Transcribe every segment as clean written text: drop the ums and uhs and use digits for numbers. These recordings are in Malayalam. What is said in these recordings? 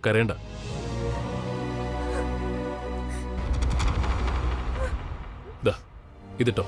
കരയണ്ട. ദാ ഇതിട്ടോ.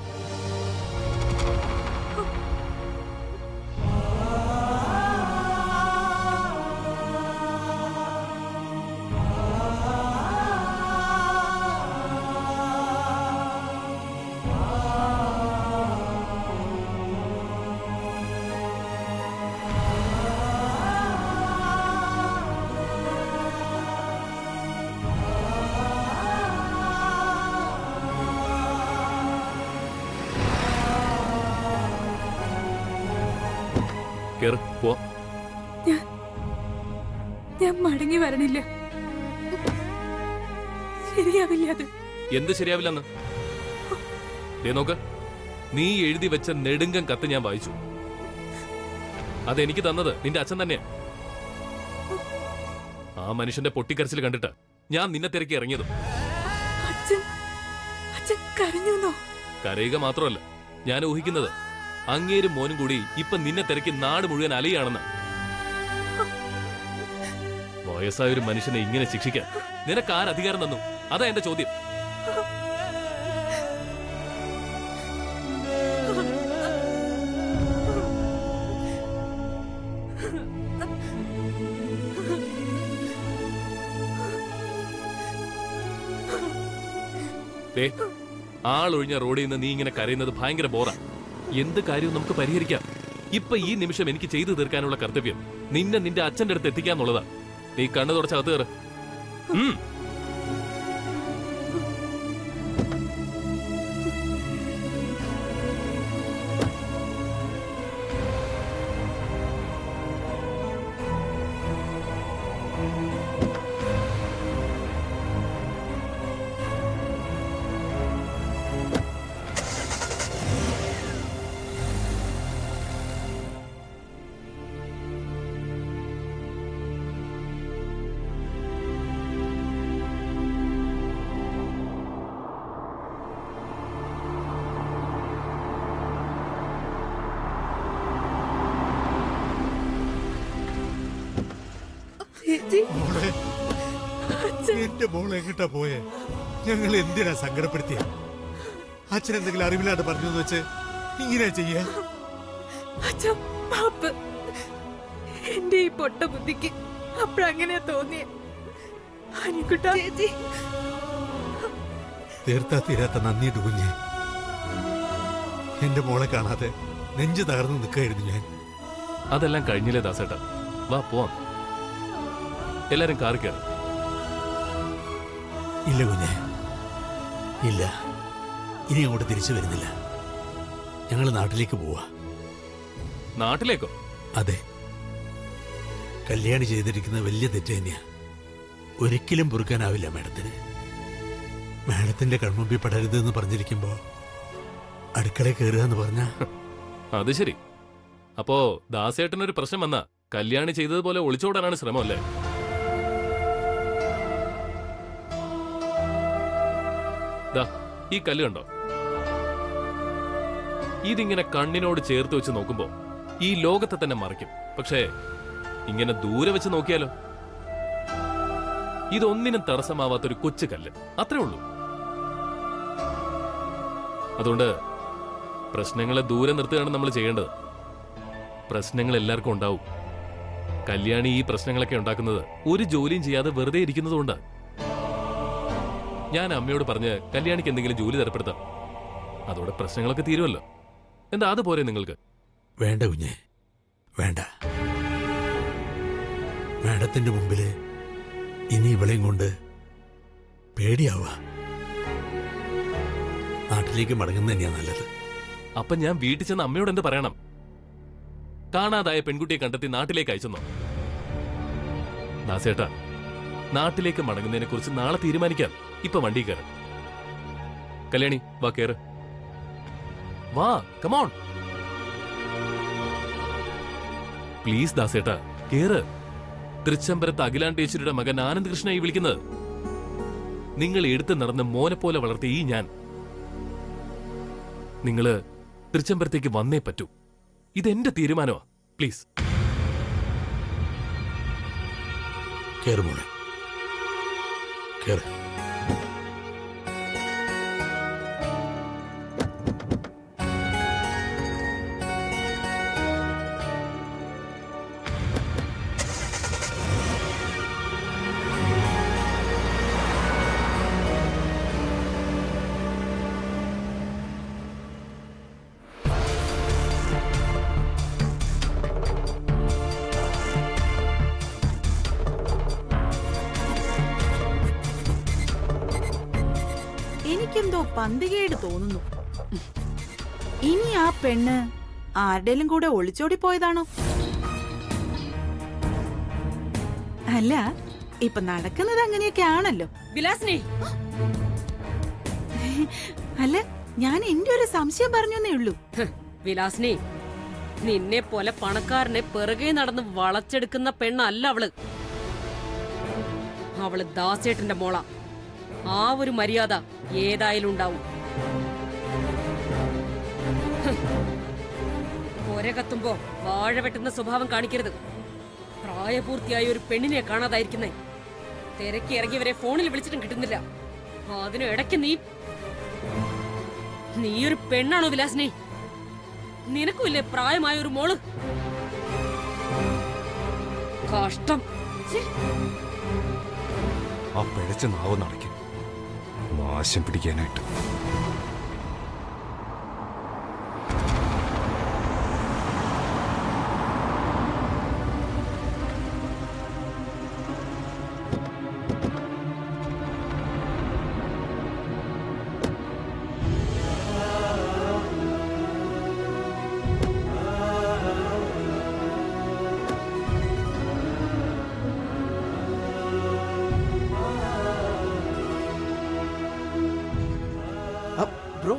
ഞാൻ മടങ്ങി വരണില്ല. ശരിയാവില്ല. അത് എന്ത് ശരിയാവില്ലെന്ന് നോക്ക്. നീ എഴുതി വെച്ച നെടുങ്കൻ കത്ത് ഞാൻ വായിച്ചു. അതെനിക്ക് തന്നത് നിന്റെ അച്ഛൻ തന്നെയാ. ആ മനുഷ്യന്റെ പൊട്ടിക്കരച്ചിൽ കണ്ടിട്ട് ഞാൻ നിന്നെ തിരക്കി ഇറങ്ങിയതും. അച്ഛൻ കരഞ്ഞു? കരയുക മാത്രമല്ല, ഞാൻ ഊഹിക്കുന്നത് അങ്ങേരും മോനും കൂടി ഇപ്പൊ നിന്നെ തിരക്കി നാട് മുഴുവൻ അലയാണെന്ന്. വയസ്സായ ഒരു മനുഷ്യനെ ഇങ്ങനെ ശിക്ഷിക്കാൻ നിനക്ക് ആരധികാരം തന്നു? അതാ എന്റെ ചോദ്യം. ആളൊഴിഞ്ഞ റോഡിൽ നിന്ന് നീ ഇങ്ങനെ കരയുന്നത് ഭയങ്കര ബോറാ. എന്ത് കാര്യവും നമുക്ക് പരിഹരിക്കാം. ഇപ്പൊ ഈ നിമിഷം എനിക്ക് ചെയ്തു തീർക്കാനുള്ള കർത്തവ്യം നിന്നെ നിന്റെ അച്ഛന്റെ അടുത്ത് എത്തിക്കാന്നുള്ളതാ. നീ കണ്ണു തുടച്ചകത്ത് കയറ്. എന്റെ മോളെ എങ്ങട്ടാ പോയെ? ഞങ്ങൾ എന്തിനാ സങ്കടപ്പെടുത്തിയ? അച്ഛൻ എന്തെങ്കിലും അറിവില്ലാതെ പറഞ്ഞു വെച്ച് ഇങ്ങനെയാ ചെയ്യ? എന്റെ ഈ പൊട്ട ബുദ്ധിക്ക് അപ്പഴങ്ങനെ തോന്നിയ തീർത്താ തീരാത്ത നന്ദിയിട്ട് കുഞ്ഞ്. എന്റെ മോളെ കാണാതെ നെഞ്ചു തകർന്നു നിൽക്കായിരുന്നു ഞാൻ. അതെല്ലാം കഴിഞ്ഞില്ലേ ദാസേട്ടാ? വാ പോവാം. എല്ലാരും കാറി കയറി. ഇല്ല കുഞ്ഞെ, ഇല്ല. ഇനി അങ്ങോട്ട് തിരിച്ചു വരുന്നില്ല. ഞങ്ങൾ നാട്ടിലേക്ക് പോവാ. നാട്ടിലേക്കോ? അതെ. കല്യാണി ചെയ്തിരിക്കുന്ന വലിയ തെറ്റ് തന്നെയാ. ഒരിക്കലും പൊറുക്കാനാവില്ല മാഡത്തിന്. മാഡത്തിന്റെ കൺമുമ്പിൽ പെടരുത് എന്ന് പറഞ്ഞിരിക്കുമ്പോ അടുക്കളയിൽ കയറുക എന്ന് പറഞ്ഞ. അത് ശരി. അപ്പോ ദാസേട്ടനൊരു പ്രശ്നം വന്നാ കല്യാണി ചെയ്തതുപോലെ ഒളിച്ചോടാനാണ് ശ്രമം അല്ലേ? ഈ കല്ല് കണ്ടോ? ഇതിങ്ങനെ കണ്ണിനോട് ചേർത്ത് വെച്ച് നോക്കുമ്പോ ഈ ലോകത്തെ തന്നെ മറിക്കും. പക്ഷേ ഇങ്ങനെ ദൂരെ വെച്ച് നോക്കിയാലോ? ഇതൊന്നിനും തടസ്സമാവാത്തൊരു കൊച്ചു കല്ല്, അത്രേ ഉള്ളൂ. അതുകൊണ്ട് പ്രശ്നങ്ങളെ ദൂരെ നിർത്തുകയാണ് നമ്മൾ ചെയ്യേണ്ടത്. പ്രശ്നങ്ങൾ എല്ലാവർക്കും ഉണ്ടാവും. കല്യാണി ഈ പ്രശ്നങ്ങളൊക്കെ ഉണ്ടാക്കുന്നത് ഒരു ജോലിയും ചെയ്യാതെ വെറുതെ ഇരിക്കുന്നതുകൊണ്ട്. ഞാൻ അമ്മയോട് പറഞ്ഞ് കല്യാണിക്ക് എന്തെങ്കിലും ജോലി തരപ്പെടുത്താം. അതോടെ പ്രശ്നങ്ങളൊക്കെ തീരുമല്ലോ. എന്താ അത് പോരെ നിങ്ങൾക്ക്? വേണ്ട കുഞ്ഞെ, വേണ്ട. മാഡത്തിന്റെ മുമ്പില് ഇനി ഇവളെയും കൊണ്ട് പേടിയാവുക. നാട്ടിലേക്ക് മടങ്ങുന്ന തന്നെയാ നല്ലത്. അപ്പൊ ഞാൻ വീട്ടിൽ ചെന്ന് അമ്മയോട് എന്ത് പറയണം? കാണാതായ പെൺകുട്ടിയെ കണ്ടെത്തി നാട്ടിലേക്ക് അയച്ചെന്നോ? ദാസേട്ടാ, നാട്ടിലേക്ക് മടങ്ങുന്നതിനെ കുറിച്ച് നാളെ തീരുമാനിക്കാം. ഇപ്പൊ വണ്ടി കയറ്. കല്യാണി വാ, കയറ്. വാ, കമോൺ പ്ലീസ്. ദാസേട്ടാ കേറ്. തൃച്ചംബരത്ത് അഖിലാണ്ടേശ്വരിയുടെ മകൻ ആനന്ദകൃഷ്ണനായി വിളിക്കുന്നത്. നിങ്ങൾ എടുത്തു നടന്ന് മോനെ പോലെ വളർത്തിയ ഈ ഞാൻ. നിങ്ങള് തൃച്ചംബരത്തേക്ക് വന്നേ പറ്റൂ. ഇതെന്റെ തീരുമാനമാ. പ്ലീസ്. കേറ് മോളെ, കേറ്. എനിക്കെന്തോ പന്തികേട് തോന്നുന്നു. ഇനി ആ പെണ്ണ് ആരുടെയും കൂടെ ഒളിച്ചോടി പോയതാണോ? അല്ല, ഇപ്പൊ നടക്കുന്നത് അങ്ങനെയൊക്കെ ആണല്ലോ. വിലാസിനി, അല്ല, ഞാൻ എന്റെ ഒരു സംശയം പറഞ്ഞേ ഉള്ളൂ. വിലാസിനി, നിന്നെ പോലെ പണക്കാരനെ പിറകെ നടന്ന് വളച്ചെടുക്കുന്ന പെണ്ണല്ല അവള്. അവള് ദാസേട്ടന്റെ മോള. ആ ഒരു മര്യാദ ഏതായാലും ഉണ്ടാവും. ഒര കത്തുമ്പോ വാഴ വെട്ടുന്ന സ്വഭാവം കാണിക്കരുത്. പ്രായപൂർത്തിയായ ഒരു പെണ്ണിനെ കാണാതായിരിക്കുന്നേ. തിരക്കി ഇറങ്ങിയവരെ ഫോണിൽ വിളിച്ചിട്ടും കിട്ടുന്നില്ല. അതിനു ഇടയ്ക്ക് നീ ഒരു പെണ്ണാണോ വിലാസിനി? നിനക്കുമില്ലേ പ്രായമായ ഒരു മോള്? കഷ്ടം. ആ പിഴച്ച നാവ് നടക്കും നാശം പിടിക്കാനായിട്ട്. ബ്രോ,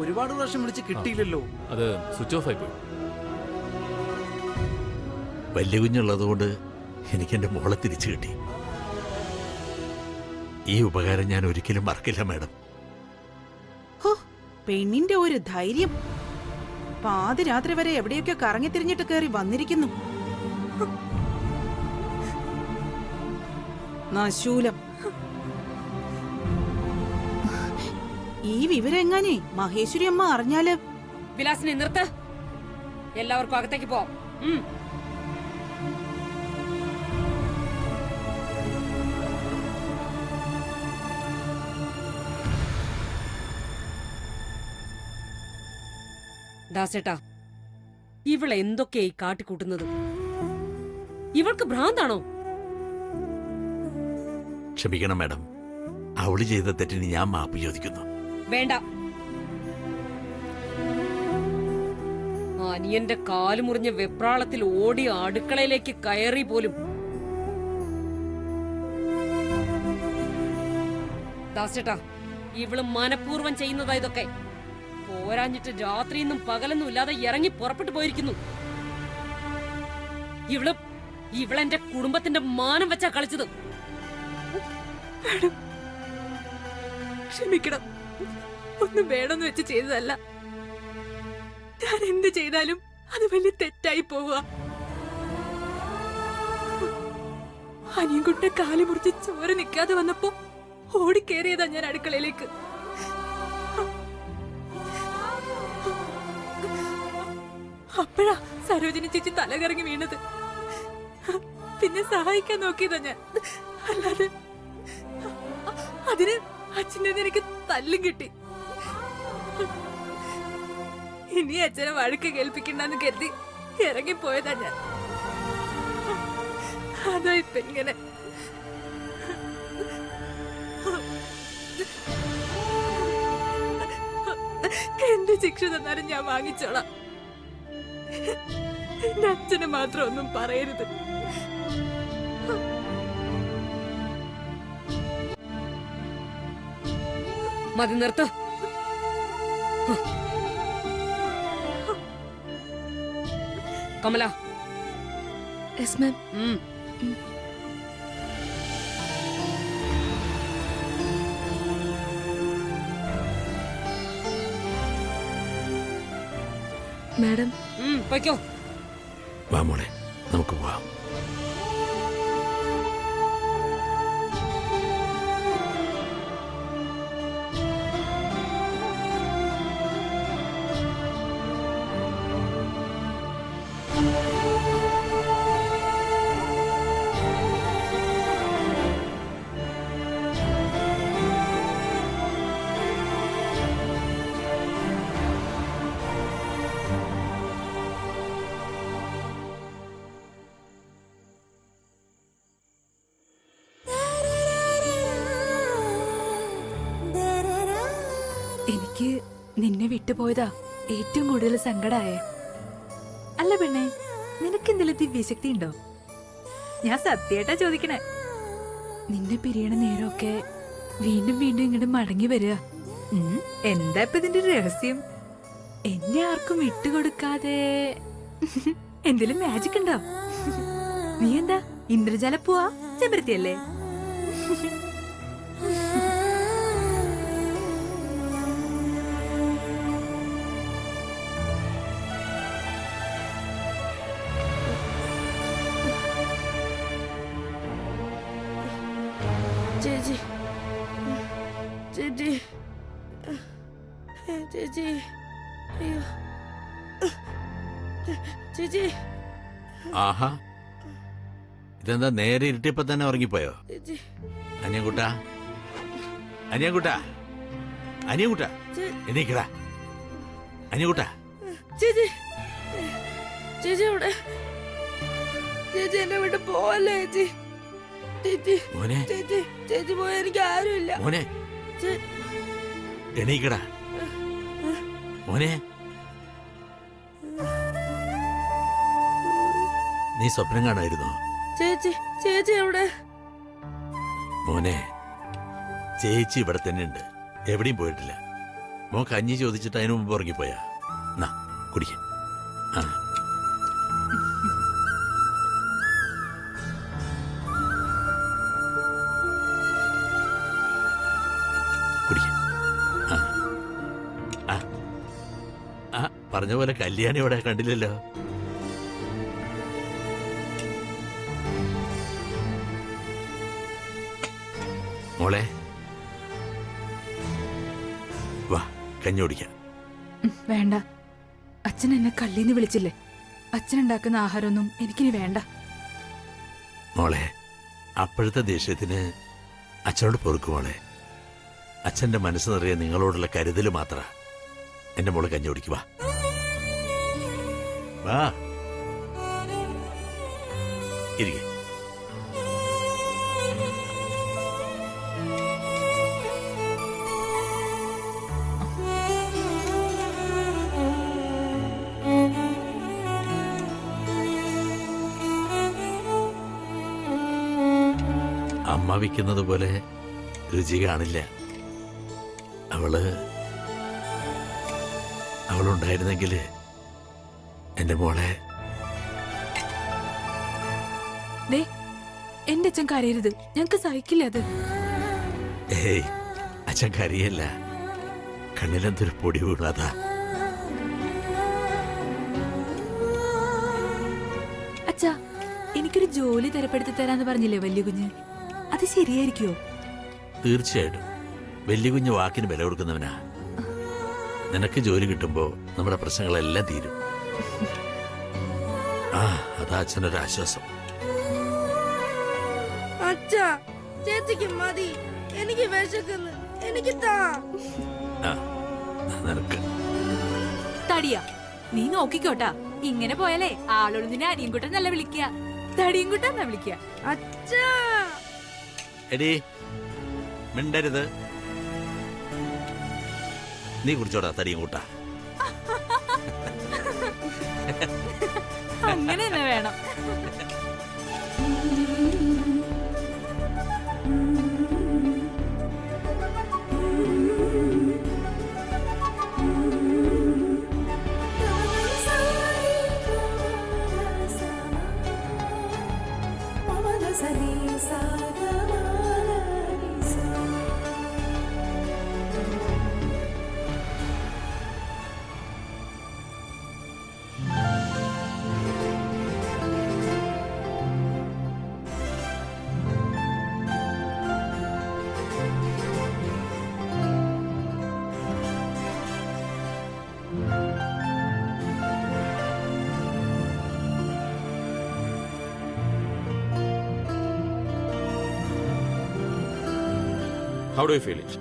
ഒരുപാട് പ്രാവശ്യം വിളിച്ച് കിട്ടിയില്ലല്ലോ. അത് സ്വിച്ച് ഓഫ് ആയി പോയി. വലിയ കുഞ്ഞുള്ളതുകൊണ്ട് എനിക്ക് എന്റെ മോളെ തിരിച്ചു കിട്ടി. ഈ ഉപകാരം ഞാൻ ഒരിക്കലും മറക്കില്ല മാഡം. ഹോ, പെണ്ണിന്റെ ഒരു ധൈര്യം. പാതിരാത്രി വരെ എവിടെയൊക്കെ കറങ്ങി തിരിഞ്ഞിട്ട് കയറി വന്നിരിക്കുന്നു. നശൂലം. ഈ വിവരം എങ്ങാനേ മഹേശ്വരി അമ്മ അറിഞ്ഞാല്? വിലാസിനി, നിർത്ത്. എല്ലാവർക്കും അകത്തേക്ക് പോവാം. ദാസേട്ടാ, ഇവളെ എന്തൊക്കെയായി കാട്ടിക്കൂട്ടുന്നത്? ഇവൾക്ക് ഭ്രാന്താണോ? ക്ഷമിക്കണം മാഡം, അവള് ചെയ്ത തെറ്റിന് ഞാൻ മാപ്പ് ചോദിക്കുന്നു. വേണ്ട. അനിയന്റെ കാല് മുറിഞ്ഞ വെപ്രാളത്തിൽ ഓടി അടുക്കളയിലേക്ക് കയറി പോലും. ദാസേട്ടാ, ഇവള് മനഃപൂർവ്വം ചെയ്യുന്നതാ ഇതൊക്കെ. പോരാഞ്ഞിട്ട് രാത്രിയൊന്നും പകലൊന്നും ഇല്ലാതെ ഇറങ്ങി പുറപ്പെട്ടു പോയിരിക്കുന്നു. ഇവളെന്റെ കുടുംബത്തിന്റെ മാനം വെച്ചാ കളിച്ചത്. ക്ഷമിക്കണം, ഒന്നും വേണമെന്ന് വെച്ച് ചെയ്തതല്ല. ഞാൻ എന്ത് ചെയ്താലും അത് വലിയ തെറ്റായി പോവുക. അനിയൻകുട്ടിയുടെ കാല് മുറിച്ച് ചോര നിൽക്കാതെ വന്നപ്പോ ഓടിക്കേറിയതാ ഞാൻ അടുക്കളയിലേക്ക്. അപ്പോഴാ സരോജിനി ചേച്ചി തലകറങ്ങി വീണത്. പിന്നെ സഹായിക്കാൻ നോക്കിയതാ ഞാൻ. അല്ലാതെ അതിന് അച്ഛൻ്റെ എനിക്ക് തല്ലും കിട്ടി. ഇനി അച്ഛനെ വഴക്ക് കേൾപ്പിക്കണ്ടെന്ന് കരുതി ഇറങ്ങിപ്പോയതാ ഞാൻ. അതോ ഇപ്പൊ ഇങ്ങനെ. എന്ത് ശിക്ഷ തന്നാലും ഞാൻ വാങ്ങിച്ചോളാം. എന്റെ അച്ഛന് മാത്രം ഒന്നും പറയരുത്. മതി, നിർത്ത്. കമല. Yes ma'am. മാഡം, പൊയ്ക്കോ. വാ മോളെ, നമുക്ക് പോവാം. വിട്ടുപോയതാ ഏറ്റവും കൂടുതൽ സങ്കടായേ. അല്ല പെണ്ണെ, നിനക്ക് എന്തെങ്കിലും ദിവ്യശക്തി ഉണ്ടോ? ഞാൻ സത്യമായിട്ടാ ചോദിക്കണേ. നിന്നെ പിരിയണ നേരമൊക്കെ വീണ്ടും വീണ്ടും ഇങ്ങോട്ട് മടങ്ങി വരിക. എന്താ ഇപ്പൊ ഇതിന്റെ രഹസ്യം? എന്നെ ആർക്കും വിട്ടുകൊടുക്കാതെ എന്തെങ്കിലും മാജിക് ഉണ്ടോ? നീ എന്താ ഇന്ദ്രജാല പോവാ ചെമ്പരത്തിയല്ലേ? ചേച്ചി ചേച്ചി ചേച്ചി അയ്യോ ചേച്ചി ആഹാ, ഇതെന്താ നേരെ ഇരുട്ടിയപ്പോ തന്നെ ഉറങ്ങിപ്പോയോ? ചേച്ചി അനിയൻകുട്ടാ, അനിയൻകുട്ടാ, അനിയൻകുട്ടാ, എണീക്കടാ അനിയൻകുട്ടാ. ചേച്ചി ചേച്ചി എവിടെ? ചേച്ചി എന്നെ വിട്ട് പോവല്ലേ ചേച്ചി? ചേച്ചി മോനെ, ചേച്ചി ചേച്ചി പോയ എനിക്ക് ആരുമില്ല. മോനെ, എണീക്കടാ മോനെ. നീ സ്വപ്നം കാണായിരുന്നോ? ചേച്ചി ചേച്ചി എവിടെ? മോനെ, ചേച്ചി ഇവിടെ തന്നെ ഉണ്ട്, എവിടെയും പോയിട്ടില്ല. മോൻ കഞ്ഞി ചോദിച്ചിട്ട് അതിനു മുമ്പ് ഉറങ്ങിപ്പോയാ? നാ കുടിക്ക. ആ, കുടിക്ക. ആ, ആ, ആ, പറഞ്ഞ പോലെ കല്യാണി ഇവിടെ കണ്ടില്ലല്ലോ. മോളെ വാ, കഞ്ഞി കുടിക്കാം. വേണ്ട, അച്ഛൻ എന്നെ കള്ളീന്ന് വിളിച്ചില്ലേ. അച്ഛൻ ഉണ്ടാക്കുന്ന ആഹാരമൊന്നും എനിക്കിനി വേണ്ട. മോളെ, അപ്പോഴത്തെ ദേഷ്യത്തിന് അച്ഛനോട് പൊറുക്കും മോളെ. അച്ഛന്റെ മനസ്സ് നിറയെ നിങ്ങളോടുള്ള കരുതല് മാത്ര. എന്റെ മോള് കഞ്ഞി കുടിക്കുക. വാ, ഇരിക്കെ. അമ്മ വിൽക്കുന്നത് പോലെ രുചി കാണില്ല. അവളുണ്ടായിരുന്നെങ്കിൽ എന്റെ മോളെ. ദേ, എന്റെ അച്ഛൻ കരയരുത്, ഞങ്ങക്ക് സഹിക്കില്ല അത്. ഏയ്, അച്ഛൻ കരയല്ല, കണ്ണിലെന്തൊരു പൊടി വീണു, അതാ. അച്ഛാ, എനിക്കൊരു ജോലി തരപ്പെടുത്തി തരാന്ന് പറഞ്ഞില്ലേ വലിയ കുഞ്ഞ്, അത് ശരിയായിരിക്കുമോ? തീർച്ചയായിട്ടും. വലിയ കുഞ്ഞ് വാക്കിന് വില കൊടുക്കുന്നവനാ. നിനക്ക് ജോലി കിട്ടുമ്പോ നമ്മുടെ പ്രശ്നങ്ങളെല്ലാം തീരും. ആ, അതാ അച്ഛനൊരാശ്വാസം. അച്ഛാ, ചേച്ചിക്ക് മതി, എനിക്ക് വിശക്കുന്നു, എനിക്ക് താ. ആ, നിനക്ക് തടിയാ, നീ നോക്കിക്കോട്ടാ. ഇങ്ങനെ പോയാലേ ആളോട് നിന്നെ അരിയൻകുട്ടൻ നല്ല വിളിക്കുക, തടിയൻകുട്ടൻ എന്നാ വിളിക്കുക. അച്ഛാ എടീ, മിണ്ടരുത്. നീ കുടിച്ചോടാ തടിയും കൂട്ടാ. അങ്ങനെ തന്നെ വേണം. How do you feel it?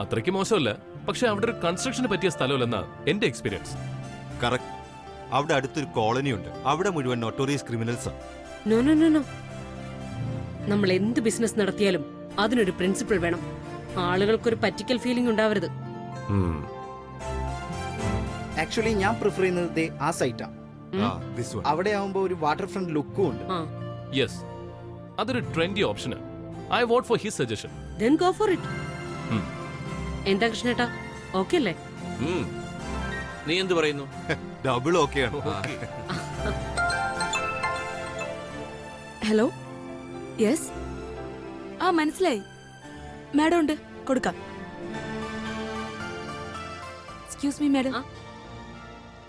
അത്രയ്ക്ക് മോശമല്ല, പക്ഷെ അവിടെ ഒരു കൺസ്ട്രക്ഷന് പറ്റിയ സ്ഥലമല്ലെന്നാ എന്റെ എക്സ്പീരിയൻസ്. കറക്റ്റ്. അവിടെ അടുത്തൊരു കോളനി ഉണ്ട്, അവിടെ മുഴുവൻ notorious criminals. No no no no. നമ്മൾ എന്ത് ബിസിനസ് നടത്തിയാലും അതിനൊരു പ്രിൻസിപ്പിൾ വേണം. ആളുകൾക്കൊരു പറ്റിക്കൽ ഫീലിംഗ് ഉണ്ടാവരുത്. ആക്ച്വലി ഞാൻ പ്രിഫർ ചെയ്യുന്നത് ദേ ആ സൈറ്റാ. this one. അവിടെ ആവുമ്പോ ഒരു വാട്ടർ ഫ്രണ്ട് ലുക്കും ഉണ്ട്. ആ യെസ്, അതൊരു trendy option. I vote for his suggestion. then go for it. ഉം. എന്താ കൃഷ്ണേട്ടാ, ഓക്കെ അല്ലേ? നീ എന്ത് പറയുന്നു? ഡബിൾ ഓക്കെയാണ്. ഹലോ, യെസ്, ആ മനസ്സിലായി. മാഡം ഉണ്ട്, കൊടുക്കാം. Excuse me madam. ആ?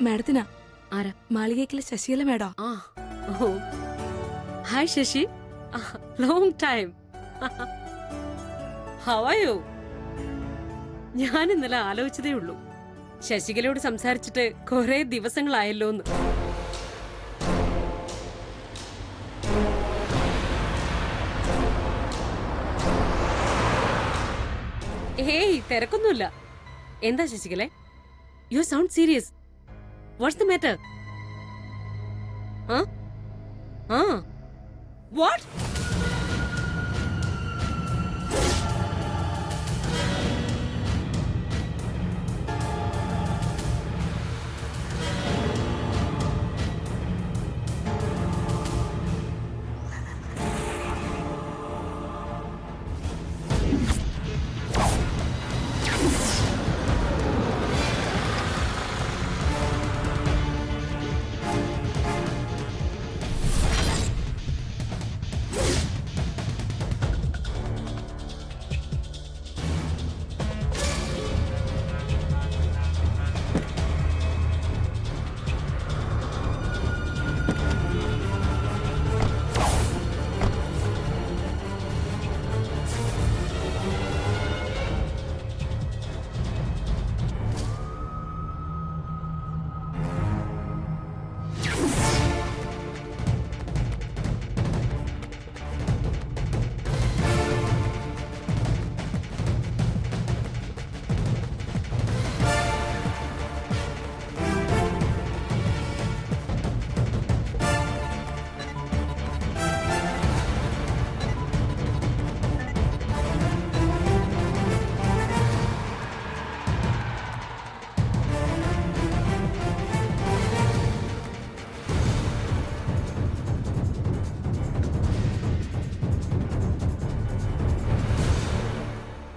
മാഡത്തിനാ ആരാ? മാളികേക്കിലെ ശശികല മാഡം. ആ ഓ, hi Sasi, long time. How are you? ഞാൻ ഇന്നലെ ആലോചിച്ചതേ ഉള്ളൂ, ശശികലയോട് സംസാരിച്ചിട്ട് കുറെ ദിവസങ്ങളായല്ലോന്ന്. ഏയ് തിരക്കൊന്നുമില്ല. എന്താ ശശികലെ, you sound serious. What's the matter? What?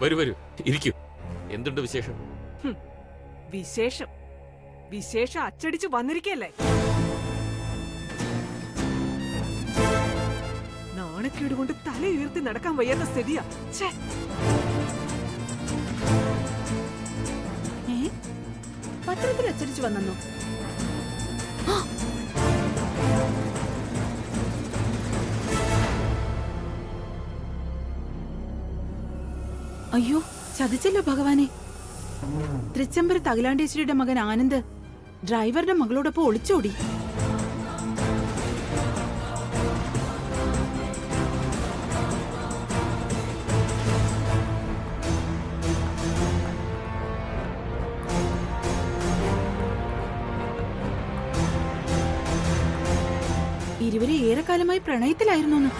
വരൂ വരൂ, ഇരിക്കൂ. എന്തുണ്ട് വിശേഷം? വിശേഷം വിശേഷം അച്ചടിച്ചു വന്നിരിക്കല്ലേ. നാണക്കേട് കൊണ്ട് തല ഉയർത്തി നടക്കാൻ വയ്യാത്ത സ്ഥിതിയാ. ഛേ, പത്രത്തിൽ അച്ചടിച്ചു വന്നോ? അയ്യോ, ചതിച്ചല്ലോ ഭഗവാനെ. തൃച്ചംബരത്ത് അഖിലാണ്ടേശ്വരിയുടെ മകൻ ആനന്ദ് ഡ്രൈവറുടെ മകളോടൊപ്പം ഒളിച്ചോടി. ഇരുവരെ ഏറെക്കാലമായി പ്രണയത്തിലായിരുന്നു.